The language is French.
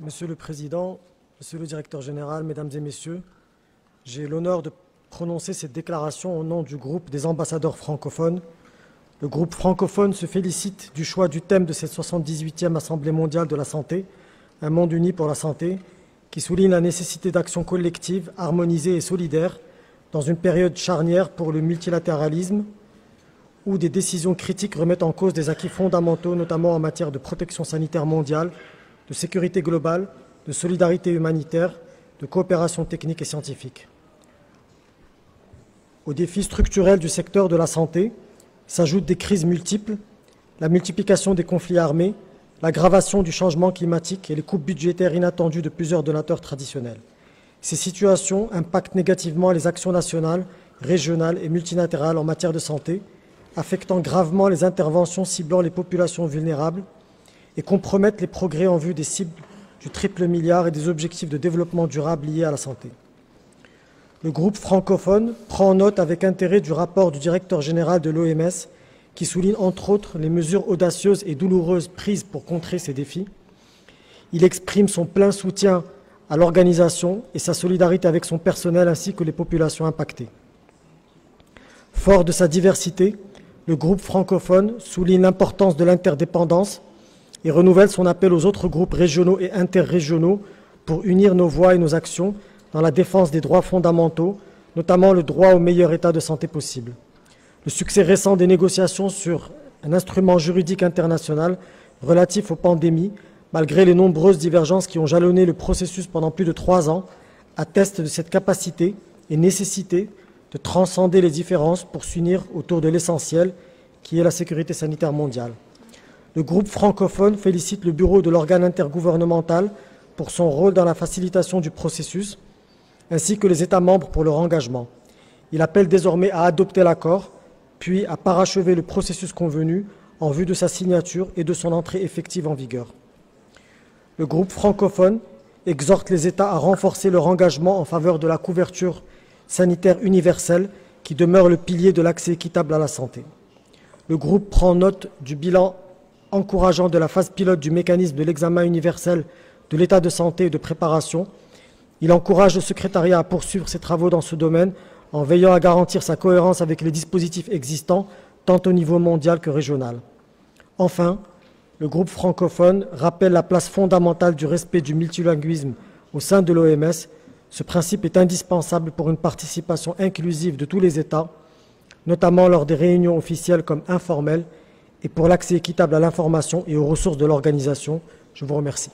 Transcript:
Monsieur le Président, Monsieur le Directeur général, Mesdames et Messieurs, j'ai l'honneur de prononcer cette déclaration au nom du groupe des ambassadeurs francophones. Le groupe francophone se félicite du choix du thème de cette 78e Assemblée mondiale de la santé, un monde uni pour la santé, qui souligne la nécessité d'action collective, harmonisée et solidaire dans une période charnière pour le multilatéralisme, où des décisions critiques remettent en cause des acquis fondamentaux, notamment en matière de protection sanitaire mondiale, de sécurité globale, de solidarité humanitaire, de coopération technique et scientifique. Aux défis structurels du secteur de la santé s'ajoutent des crises multiples, la multiplication des conflits armés, l'aggravation du changement climatique et les coupes budgétaires inattendues de plusieurs donateurs traditionnels. Ces situations impactent négativement les actions nationales, régionales et multilatérales en matière de santé, affectant gravement les interventions ciblant les populations vulnérables et compromettent les progrès en vue des cibles du triple milliard et des objectifs de développement durable liés à la santé. Le groupe francophone prend note avec intérêt du rapport du directeur général de l'OMS qui souligne entre autres les mesures audacieuses et douloureuses prises pour contrer ces défis. Il exprime son plein soutien à l'organisation et sa solidarité avec son personnel ainsi que les populations impactées. Fort de sa diversité, le groupe francophone souligne l'importance de l'interdépendance et renouvelle son appel aux autres groupes régionaux et interrégionaux pour unir nos voix et nos actions dans la défense des droits fondamentaux, notamment le droit au meilleur état de santé possible. Le succès récent des négociations sur un instrument juridique international relatif aux pandémies, malgré les nombreuses divergences qui ont jalonné le processus pendant plus de 3 ans, atteste de cette capacité et nécessité de transcender les différences pour s'unir autour de l'essentiel, qui est la sécurité sanitaire mondiale. Le groupe francophone félicite le bureau de l'organe intergouvernemental pour son rôle dans la facilitation du processus, ainsi que les États membres pour leur engagement. Il appelle désormais à adopter l'accord, puis à parachever le processus convenu en vue de sa signature et de son entrée effective en vigueur. Le groupe francophone exhorte les États à renforcer leur engagement en faveur de la couverture sanitaire universelle qui demeure le pilier de l'accès équitable à la santé. Le groupe prend note du bilan encourageant de la phase pilote du mécanisme de l'examen universel de l'état de santé et de préparation. Il encourage le secrétariat à poursuivre ses travaux dans ce domaine en veillant à garantir sa cohérence avec les dispositifs existants, tant au niveau mondial que régional. Enfin, le groupe francophone rappelle la place fondamentale du respect du multilinguisme au sein de l'OMS. Ce principe est indispensable pour une participation inclusive de tous les États, notamment lors des réunions officielles comme informelles, et pour l'accès équitable à l'information et aux ressources de l'organisation. Je vous remercie.